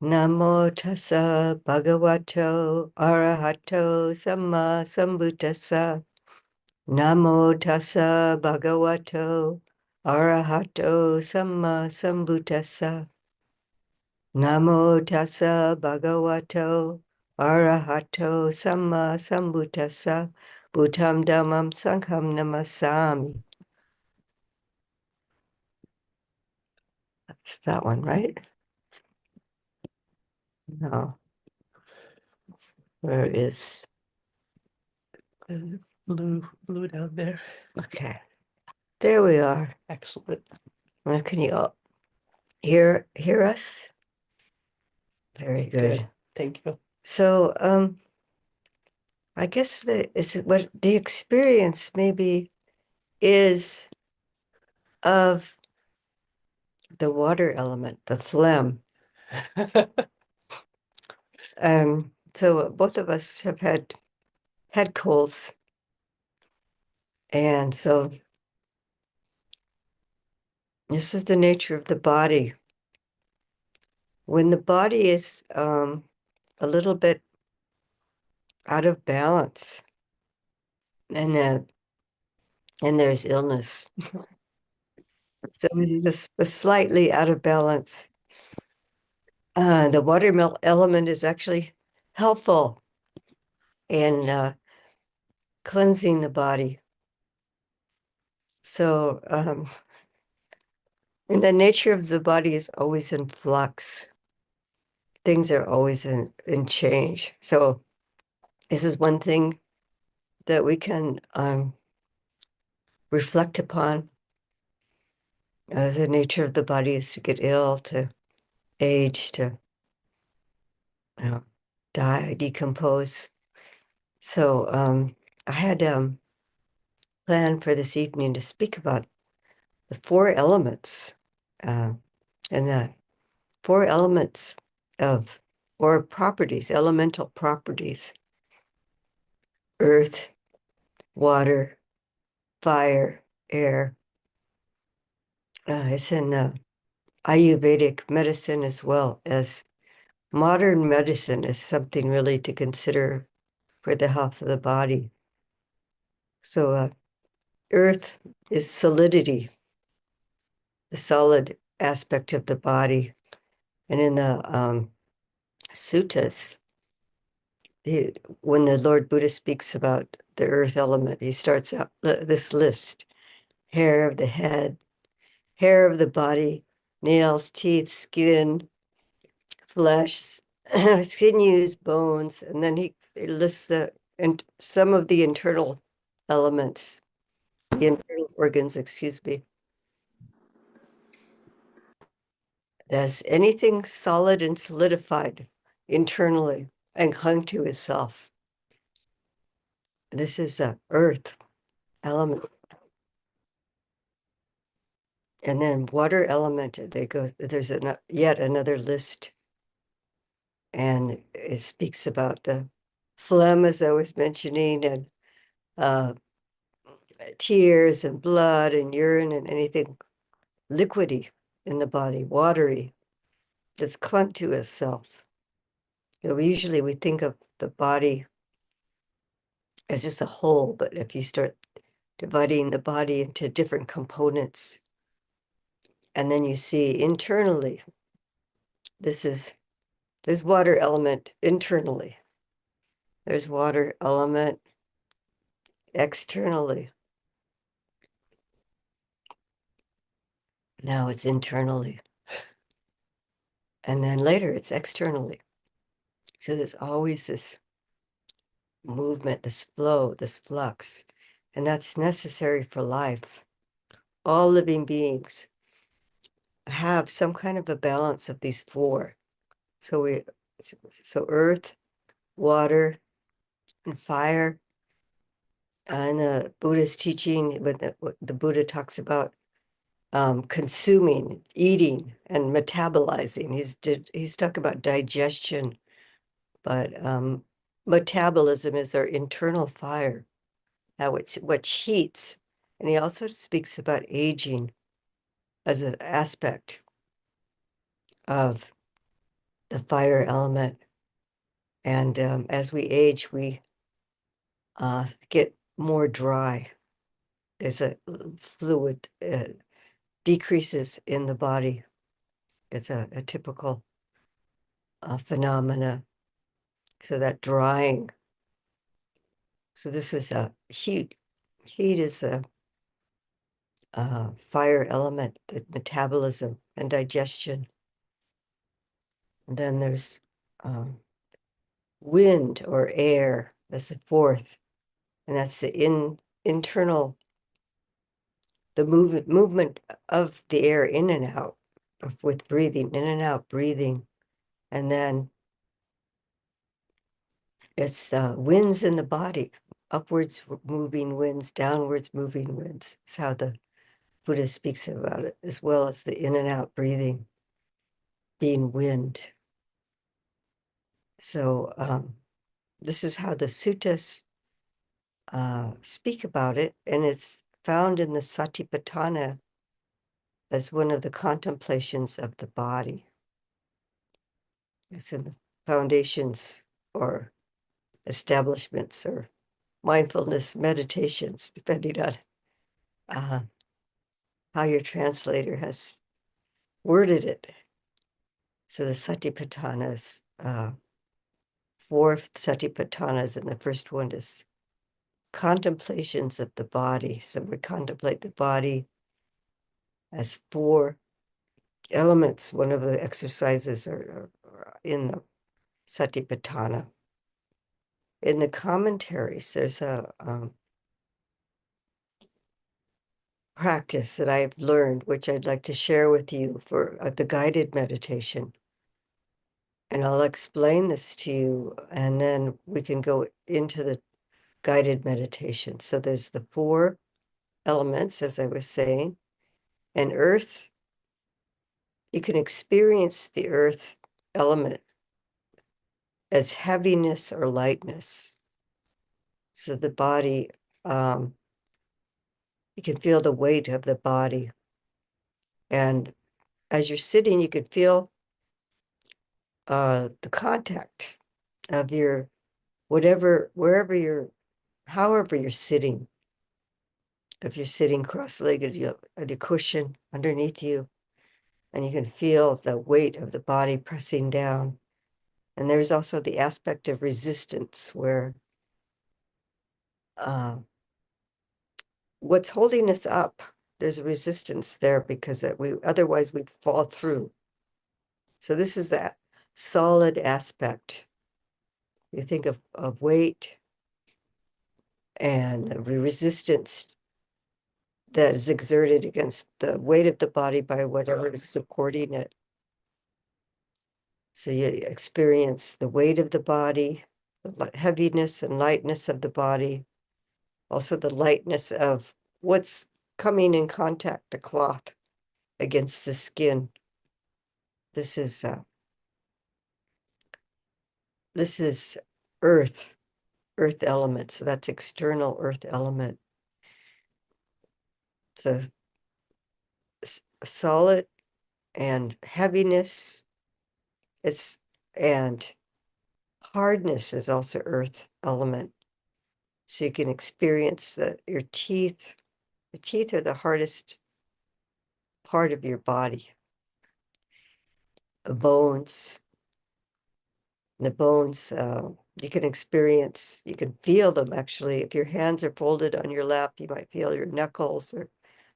Namo tassa bhagavato arahato samma sambuddhassa. Namo tassa bhagavato arahato samma sambuddhassa. Namo tassa bhagavato arahato samma sambuddhassa. Buddham dhammam sangham namasami. That's that one, right? No. Where is? Blue down there. Okay. There we are. Excellent. Now, can you all hear us? Very good. Good. Thank you. So, I guess what the experience maybe is of the water element, the phlegm. So both of us have had colds, and so this is the nature of the body. When the body is a little bit out of balance, and there's illness. So it is slightly out of balance. The water element is actually helpful in cleansing the body. So, and the nature of the body is always in flux. Things are always in change. So this is one thing that we can reflect upon. The nature of the body is to get ill, to age, to die, decompose. So I had planned for this evening to speak about the four elements, and the four elements of, or properties, elemental properties: earth, water, fire, air. It's in Ayurvedic medicine as well as modern medicine is something really to consider for the health of the body. So earth is solidity, the solid aspect of the body. And in the suttas, when the Lord Buddha speaks about the earth element, he starts out this list: hair of the head, hair of the body, nails, teeth, skin, flesh, sinews, bones, and then he lists and some of the internal elements, the internal organs, excuse me. As anything solid and solidified internally and clung to itself. This is a earth element. And then water element, there's yet another list. And it speaks about the phlegm, as I was mentioning, and tears and blood and urine and anything liquidy in the body, watery, that's clung to itself. Usually we think of the body as just a whole, but if you start dividing the body into different components, and then you see internally, there's water element internally. There's water element externally. Now it's internally. And then later it's externally. So there's always this movement, this flow, this flux, and that's necessary for life. All living beings have some kind of a balance of these four. So earth, water, and fire. And the Buddha's teaching, but the Buddha talks about consuming, eating, and metabolizing. He's talking about digestion, but metabolism is our internal fire, which heats. And he also speaks about aging as an aspect of the fire element. And as we age, we get more dry. There's a fluid decreases in the body. It's a typical phenomena. So that drying. So this is a heat. Heat is a fire element, the metabolism and digestion. And then there's wind or air. That's the fourth, and that's the internal, the movement of the air in and out with breathing, in and out breathing. And then it's winds in the body, upwards moving winds, downwards moving winds. It's how the Buddha speaks about it, as well as the in and out breathing being wind. So this is how the suttas speak about it, and it's found in the Satipatthana as one of the contemplations of the body. It's in the foundations or establishments or mindfulness meditations, depending on how your translator has worded it. So the Satipatthanas, four Satipatthanas, and the first one is contemplations of the body. So we contemplate the body as four elements. One of the exercises are in the Satipatthana. In the commentaries, there's a practice that I've learned, which I'd like to share with you for the guided meditation. And I'll explain this to you, and then we can go into the guided meditation. So there's the four elements, as I was saying, and earth. You can experience the earth element as heaviness or lightness. So the body, you can feel the weight of the body. And as you're sitting, you can feel the contact of your wherever you're, however you're sitting. If you're sitting cross-legged, you have a cushion underneath you, and you can feel the weight of the body pressing down. And there's also the aspect of resistance where what's holding us up, there's a resistance there because otherwise we'd fall through. So this is that solid aspect. You think of weight and the resistance that is exerted against the weight of the body by whatever is supporting it. So you experience the weight of the body, the heaviness and lightness of the body, also the lightness of what's coming in contact, the cloth against the skin. This is earth element. So that's external earth element. So solid and heaviness, and hardness is also earth element. So you can experience that the teeth are the hardest part of your body. The bones, you can feel them actually. If your hands are folded on your lap, you might feel your knuckles or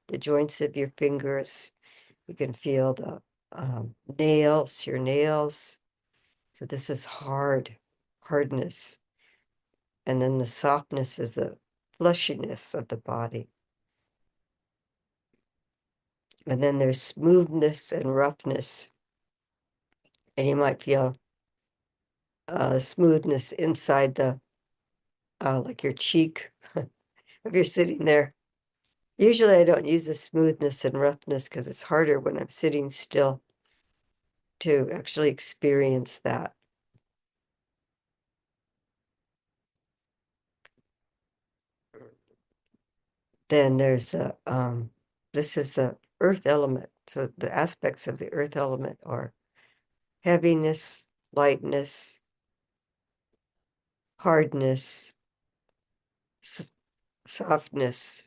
the joints of your fingers. You can feel the your nails. So this is hardness. And then the softness is the fleshiness of the body. And then there's smoothness and roughness. And you might feel smoothness inside like your cheek, if you're sitting there. Usually I don't use the smoothness and roughness because it's harder when I'm sitting still to actually experience that. Then there's this is the earth element. So the aspects of the earth element are heaviness, lightness, hardness, softness,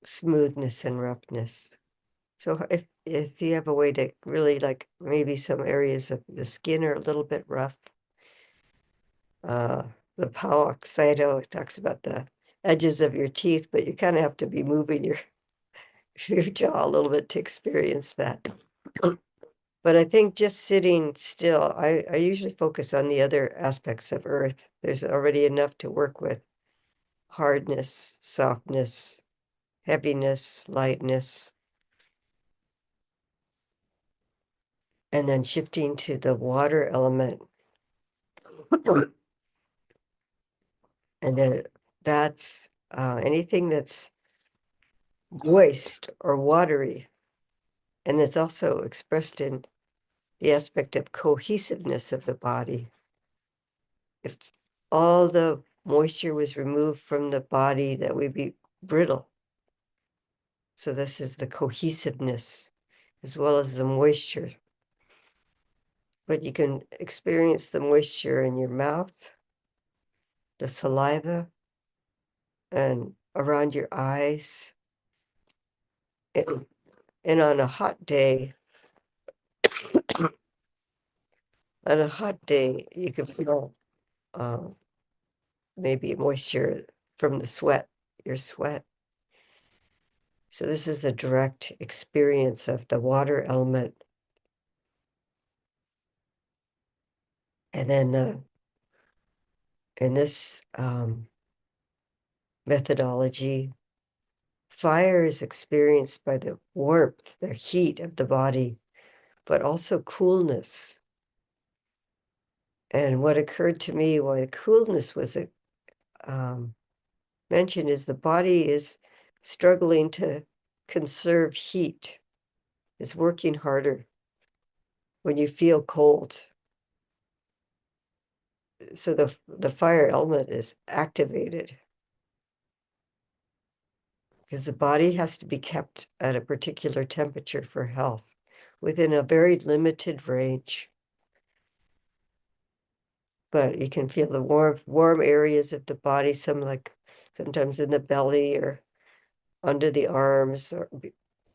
smoothness, and roughness. So if you have a way to really, like, maybe some areas of the skin are a little bit rough, the Pawak Sayadaw talks about the edges of your teeth, but you kind of have to be moving your jaw a little bit to experience that. But I think just sitting still, I usually focus on the other aspects of earth. There's already enough to work with: hardness, softness, heaviness, lightness, and then shifting to the water element. And then that's anything that's moist or watery. And it's also expressed in the aspect of cohesiveness of the body. If all the moisture was removed from the body, that would be brittle. So this is the cohesiveness as well as the moisture. But you can experience the moisture in your mouth, the saliva, and around your eyes. And on a hot day, you can feel maybe moisture from the sweat, your sweat. So this is a direct experience of the water element. And then in this methodology, fire is experienced by the warmth, the heat of the body, but also coolness. And what occurred to me why coolness was mentioned is the body is struggling to conserve heat, is working harder when you feel cold. So the fire element is activated because the body has to be kept at a particular temperature for health within a very limited range. But you can feel the warm areas of the body, some like sometimes in the belly or under the arms,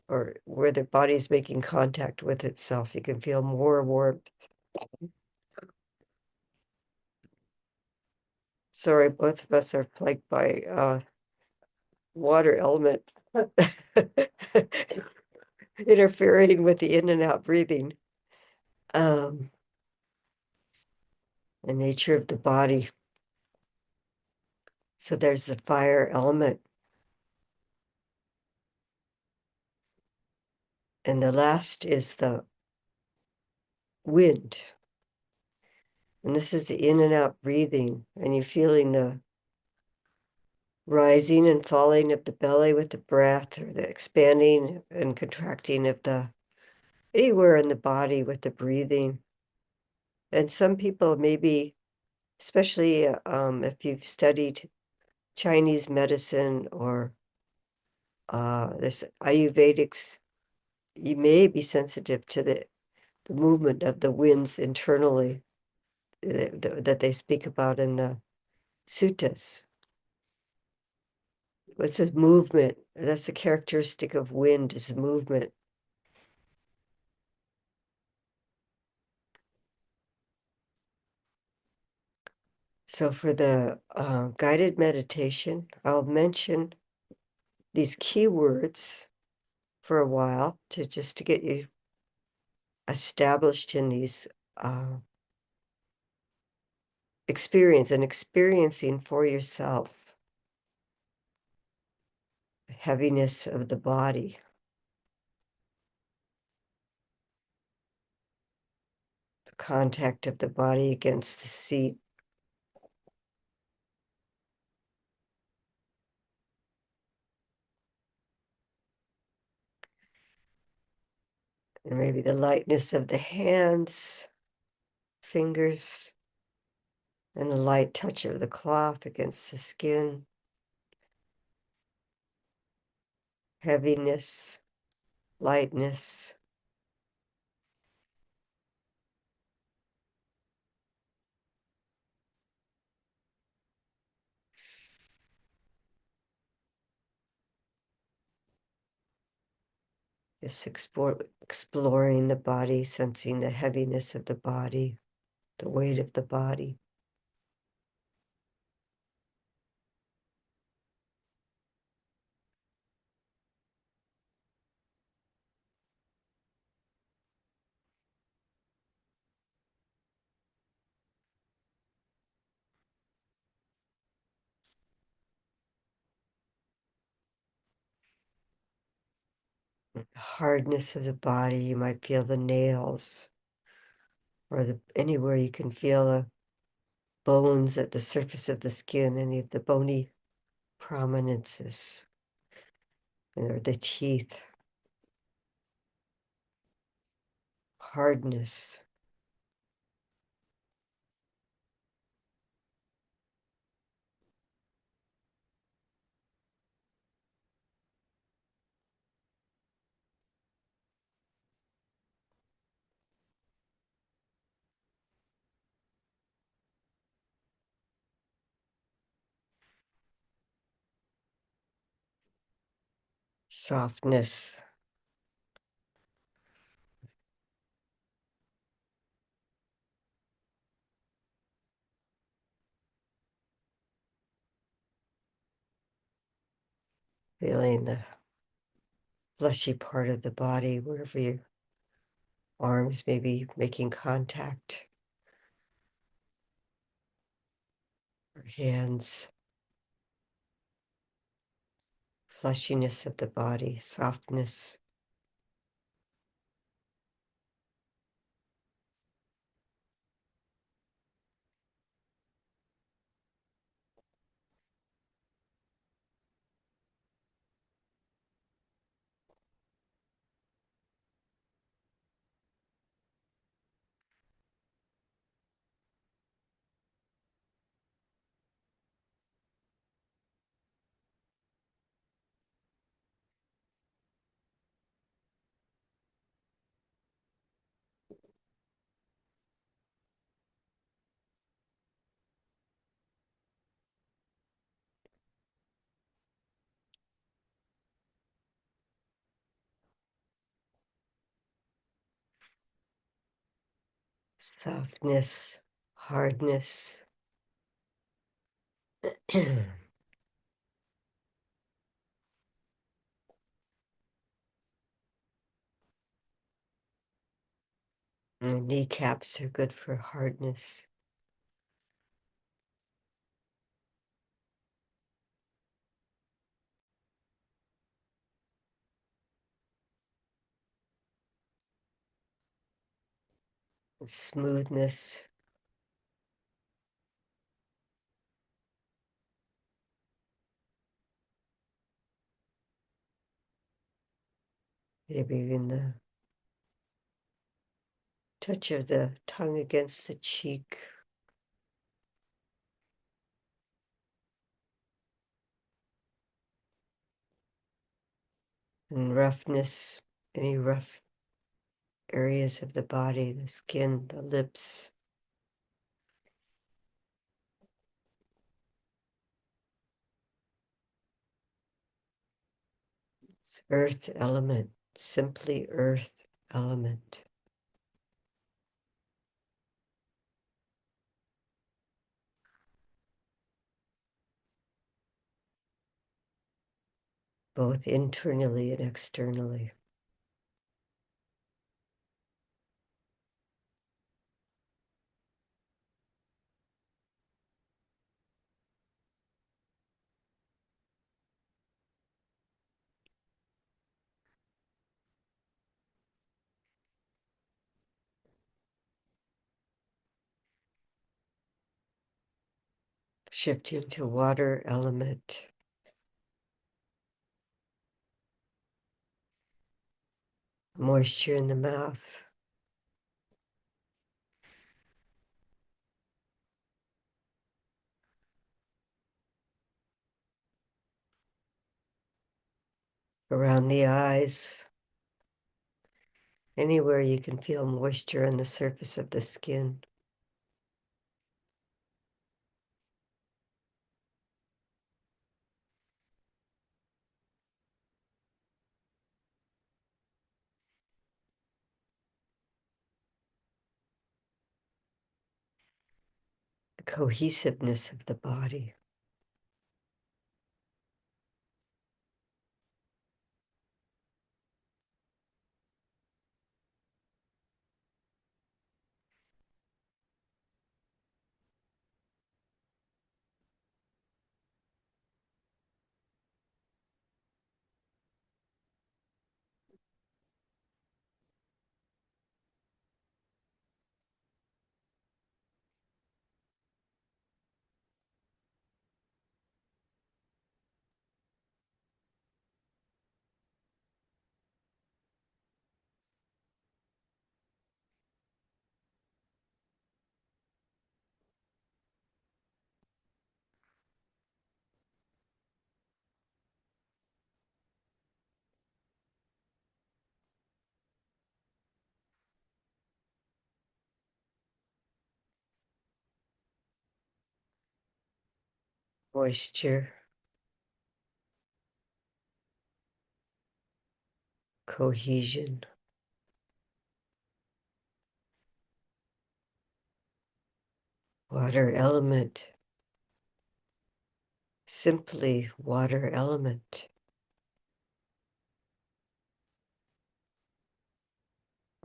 or where the body is making contact with itself. You can feel more warmth. Sorry, both of us are plagued by water element interfering with the in and out breathing. The nature of the body. So there's the fire element. And the last is the wind. And this is the in and out breathing. And you're feeling the rising and falling of the belly with the breath, or the expanding and contracting of the anywhere in the body with the breathing. And some people maybe, especially if you've studied Chinese medicine or this Ayurvedics, you may be sensitive to the movement of the winds internally that they speak about in the suttas. It's a movement. That's a characteristic of wind, is movement. So for the guided meditation, I'll mention these keywords for a while to get you established in these experiencing for yourself the heaviness of the body, the contact of the body against the seat, and maybe the lightness of the hands, fingers, and the light touch of the cloth against the skin, heaviness, lightness, Just exploring the body, sensing the heaviness of the body, the weight of the body. The hardness of the body, you might feel the nails or anywhere you can feel the bones at the surface of the skin, any of the bony prominences, or the teeth. Hardness. Softness. Feeling the fleshy part of the body, wherever your arms may be making contact, or hands. Fleshiness of the body, softness. Softness, hardness. The kneecaps are good for hardness. Smoothness. Maybe even the touch of the tongue against the cheek. And roughness, any rough areas of the body, the skin, the lips. It's earth element, simply earth element. Both internally and externally. Shifting to water element. Moisture in the mouth. Around the eyes. Anywhere you can feel moisture on the surface of the skin. cohesiveness of the body. Moisture, cohesion, water element, simply water element.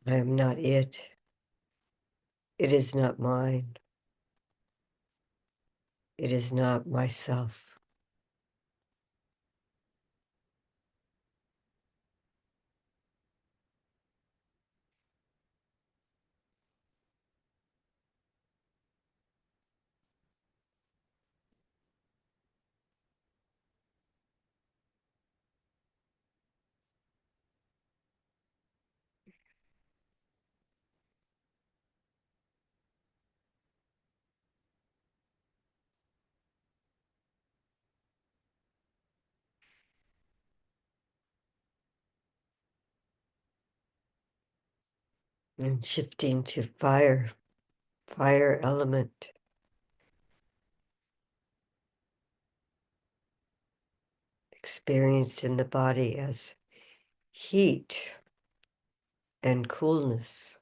I am not it. It is not mine. It is not myself. And shifting to fire, fire element, experienced in the body as heat and coolness.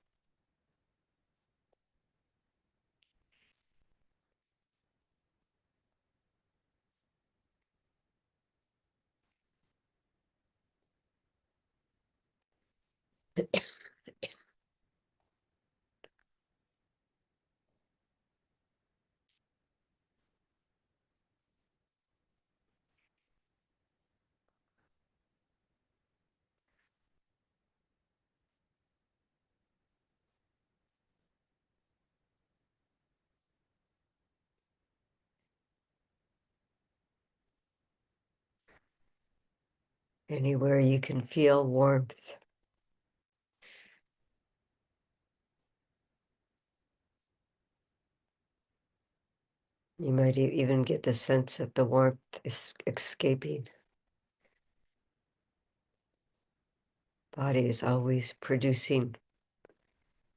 Anywhere you can feel warmth. You might even get the sense of the warmth escaping. Body is always producing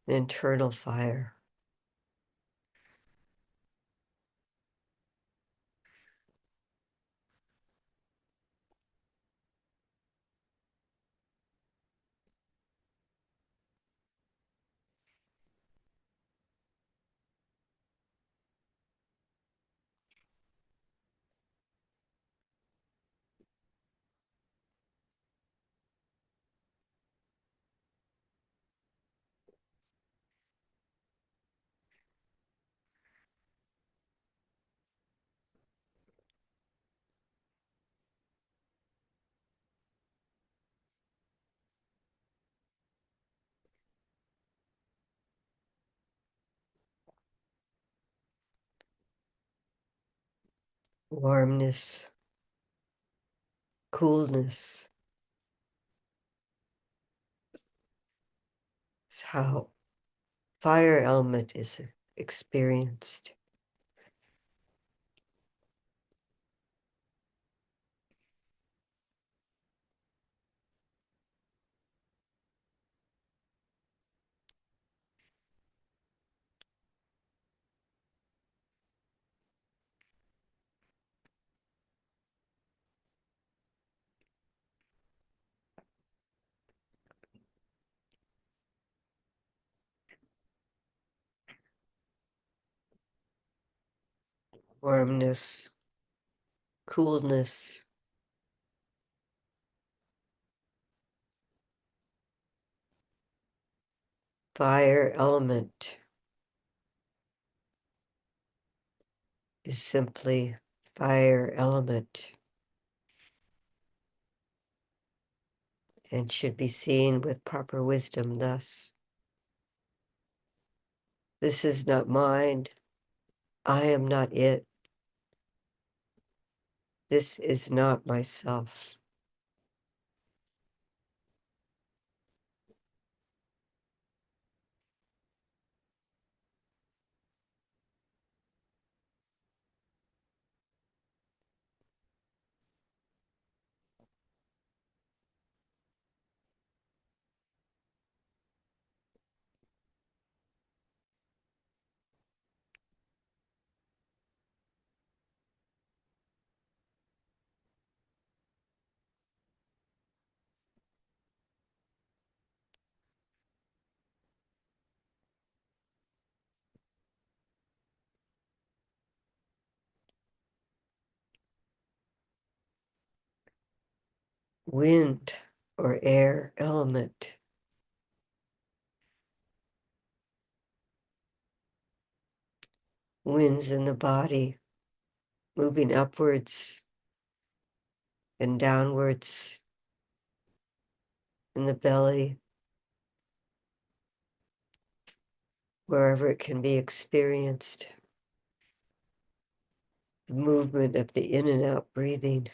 an internal fire. Warmness, coolness is how fire element is experienced. warmness, coolness. Fire element is simply fire element and should be seen with proper wisdom thus. This is not mine. I am not it. This is not myself. Wind or air element. Winds in the body, moving upwards and downwards in the belly, wherever it can be experienced. The movement of the in and out breathing.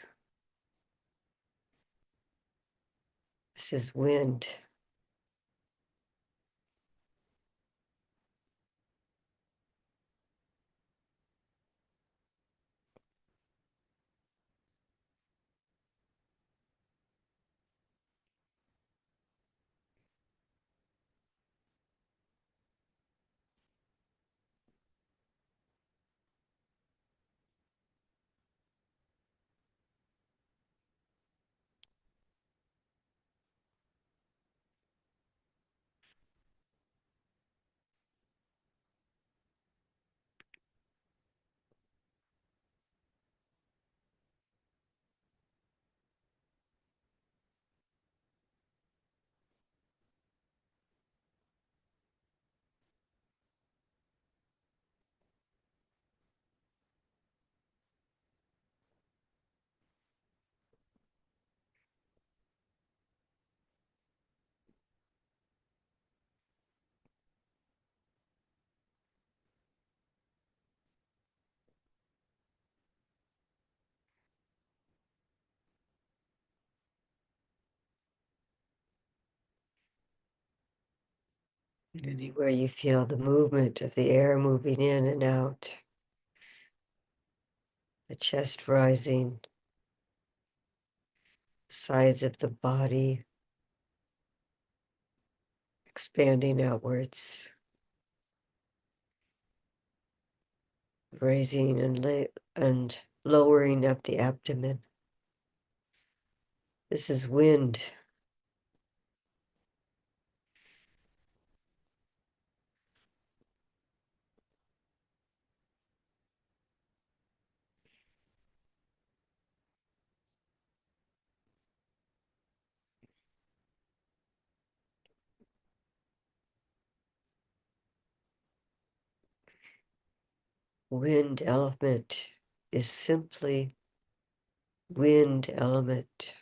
This is wind. Anywhere you feel the movement of the air moving in and out, the chest rising, sides of the body expanding outwards, raising and lowering of the abdomen. This is wind. Wind element is simply wind element.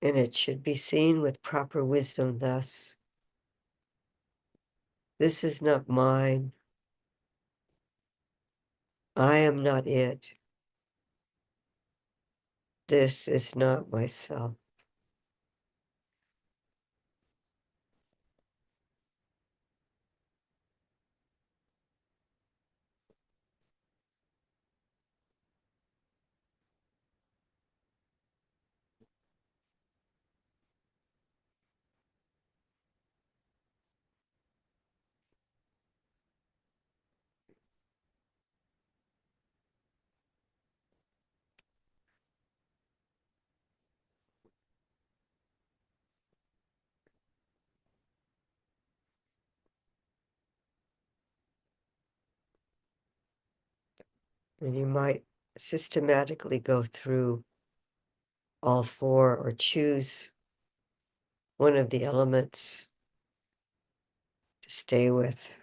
And it should be seen with proper wisdom thus. This is not mine. I am not it. This is not myself. And you might systematically go through all four or choose one of the elements to stay with.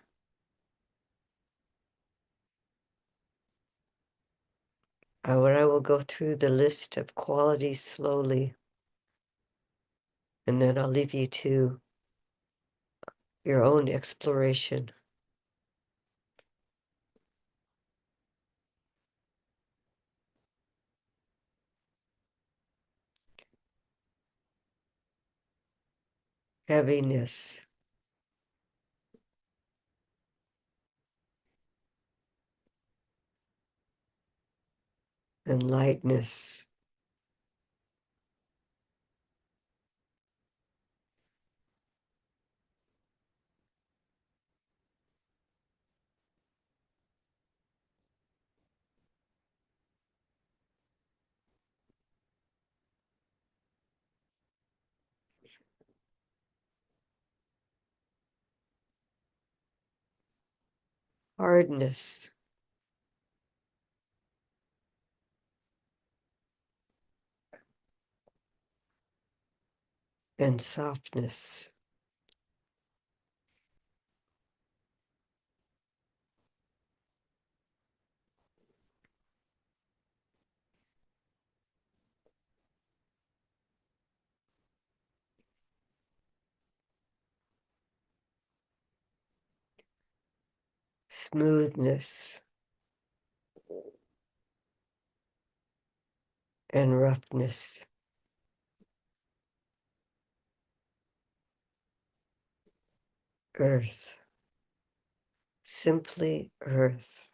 I will go through the list of qualities slowly, and then I'll leave you to your own exploration. Heaviness and lightness, hardness, and softness. Smoothness and roughness. Earth, simply earth.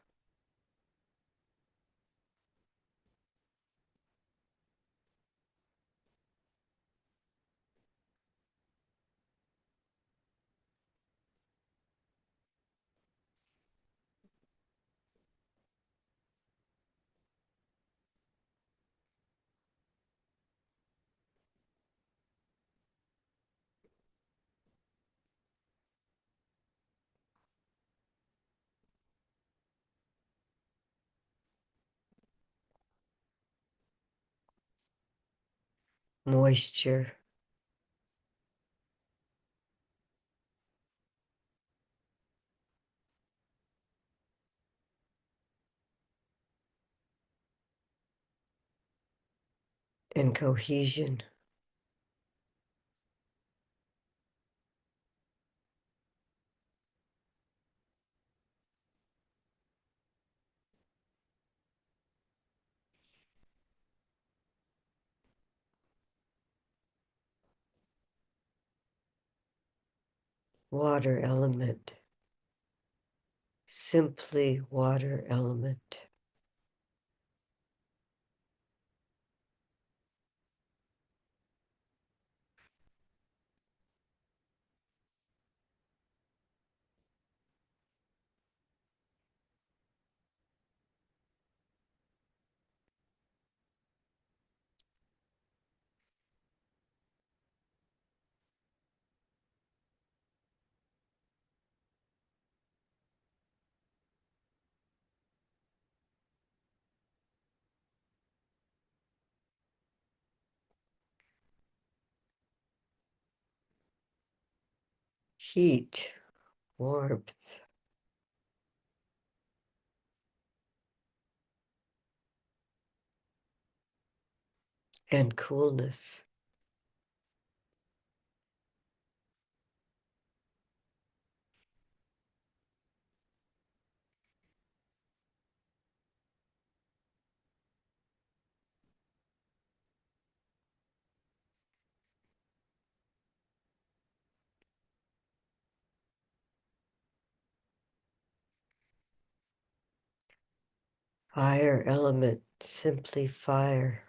Moisture and cohesion. Water element, simply water element. Heat, warmth, and coolness. Fire element, simply fire.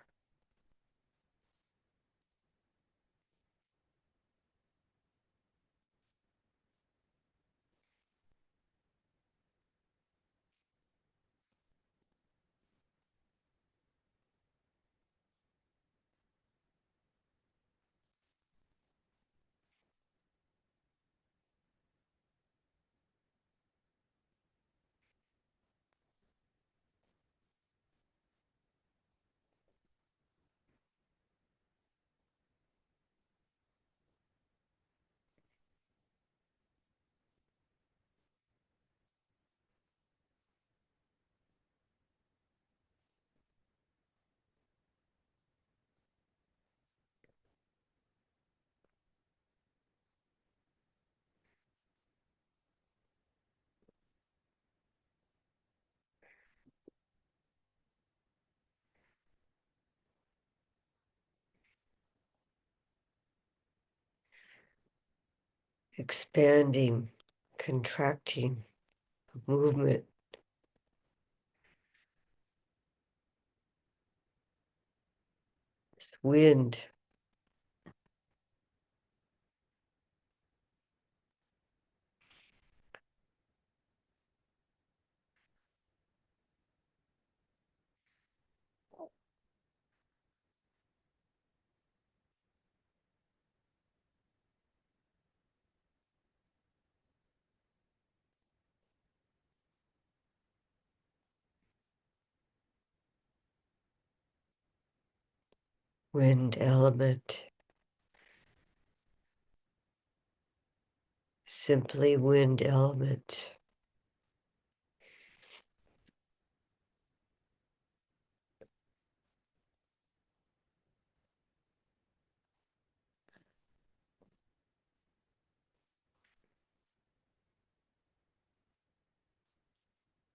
expanding, contracting, movement. This wind. Wind element. Simply wind element.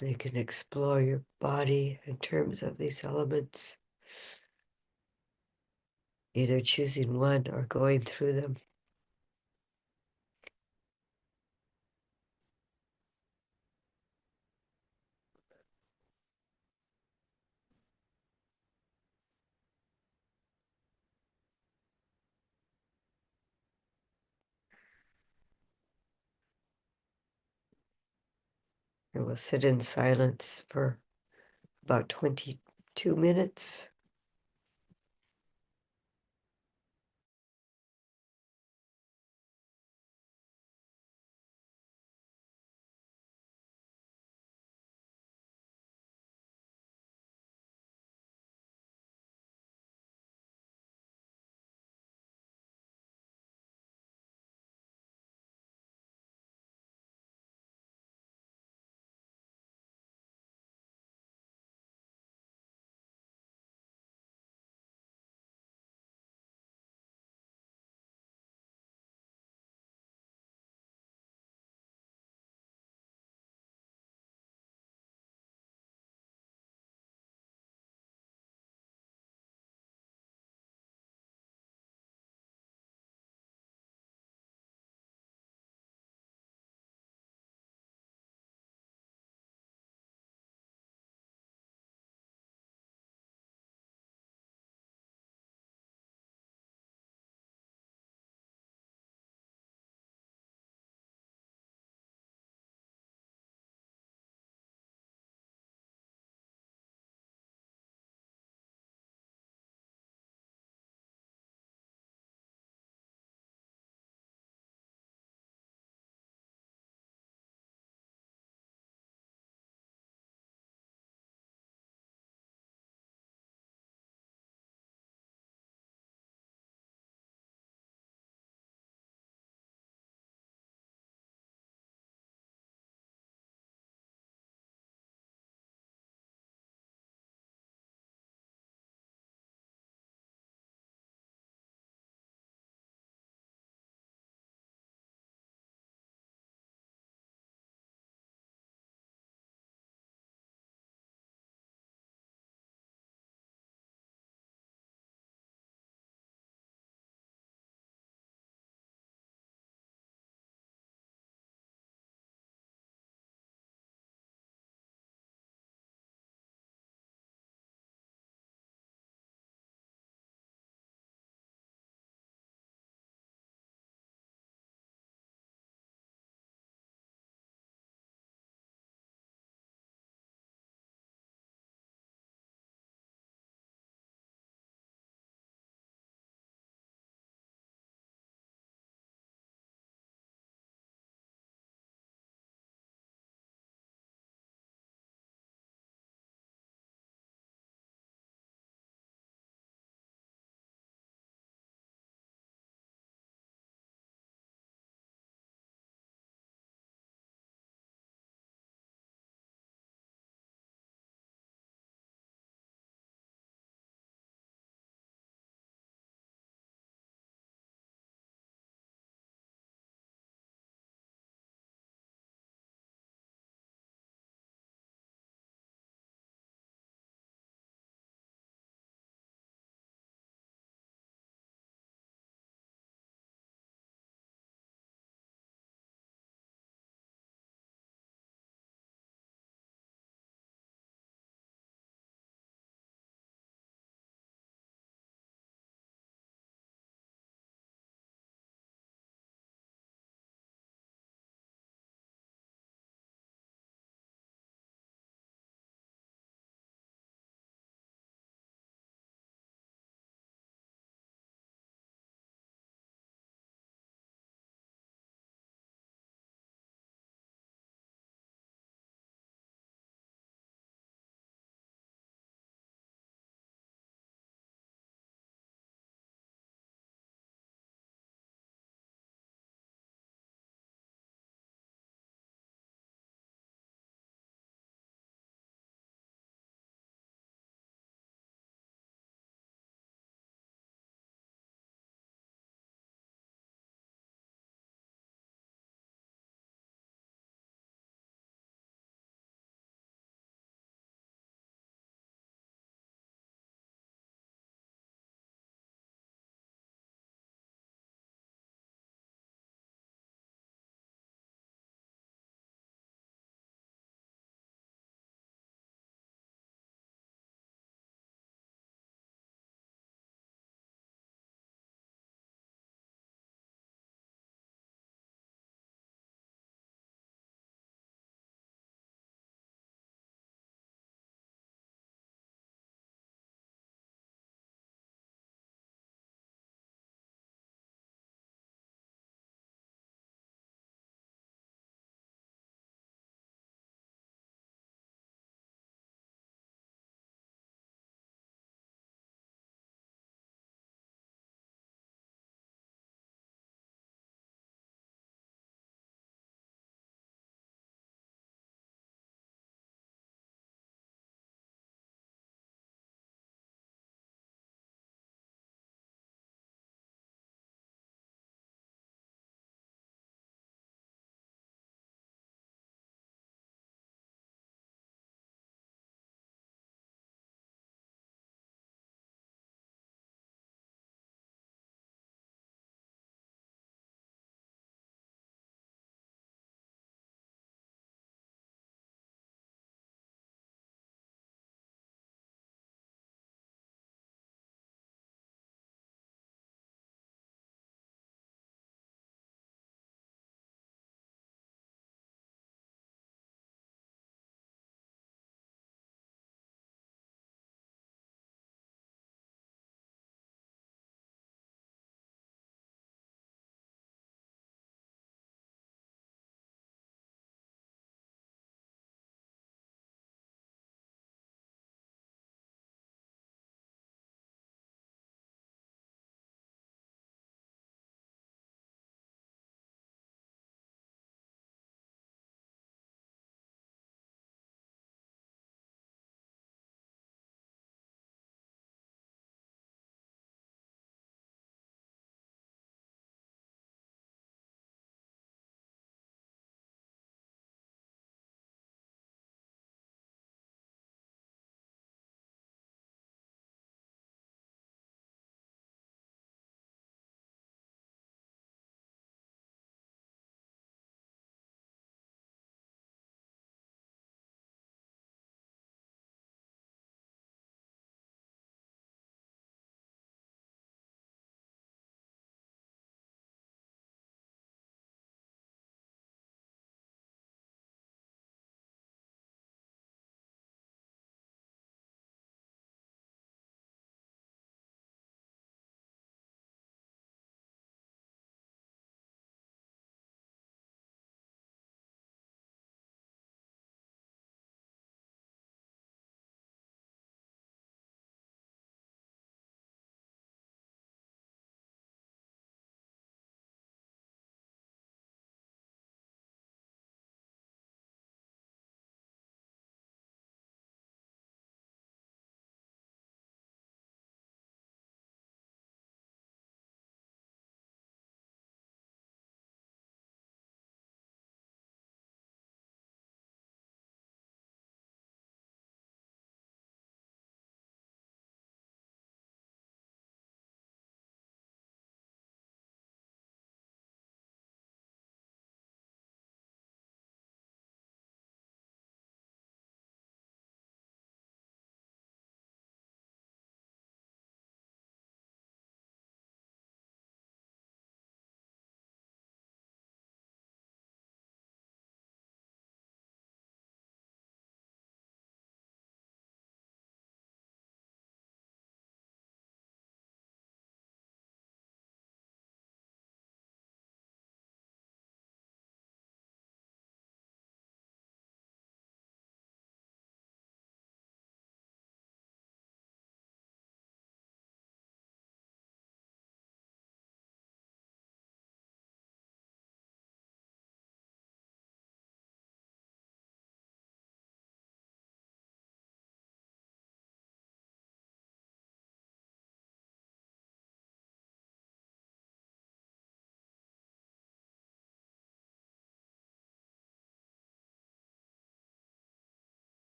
You can explore your body in terms of these elements, either choosing one or going through them. And we'll sit in silence for about 22 minutes.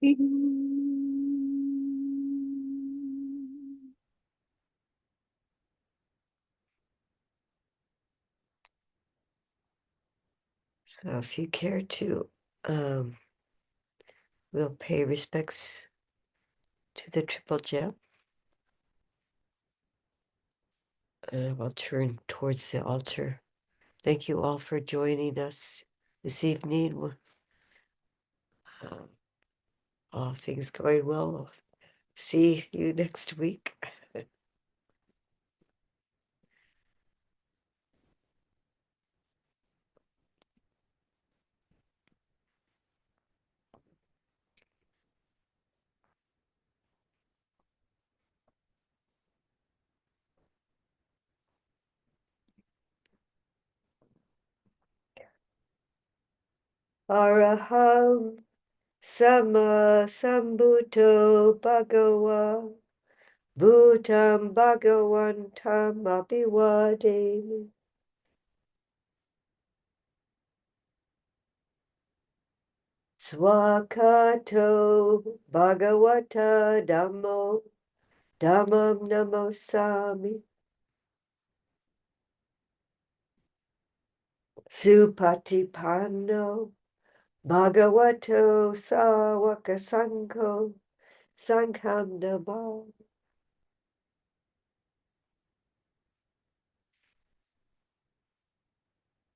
So if you care to, we'll pay respects to the triple gem. And I'll turn towards the altar. Thank you all for joining us this evening. All things going well. I'll see you next week. Araham Sama Sambuddho Bhagawa Bhutam Bhagavantam Abhivademi. Swakato Bhagavata Dhammo Dhammam Namosami. Supatipanno Bhagavato Sawaka Sangho Sangham Namo.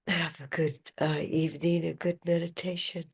Have a good evening, a good meditation.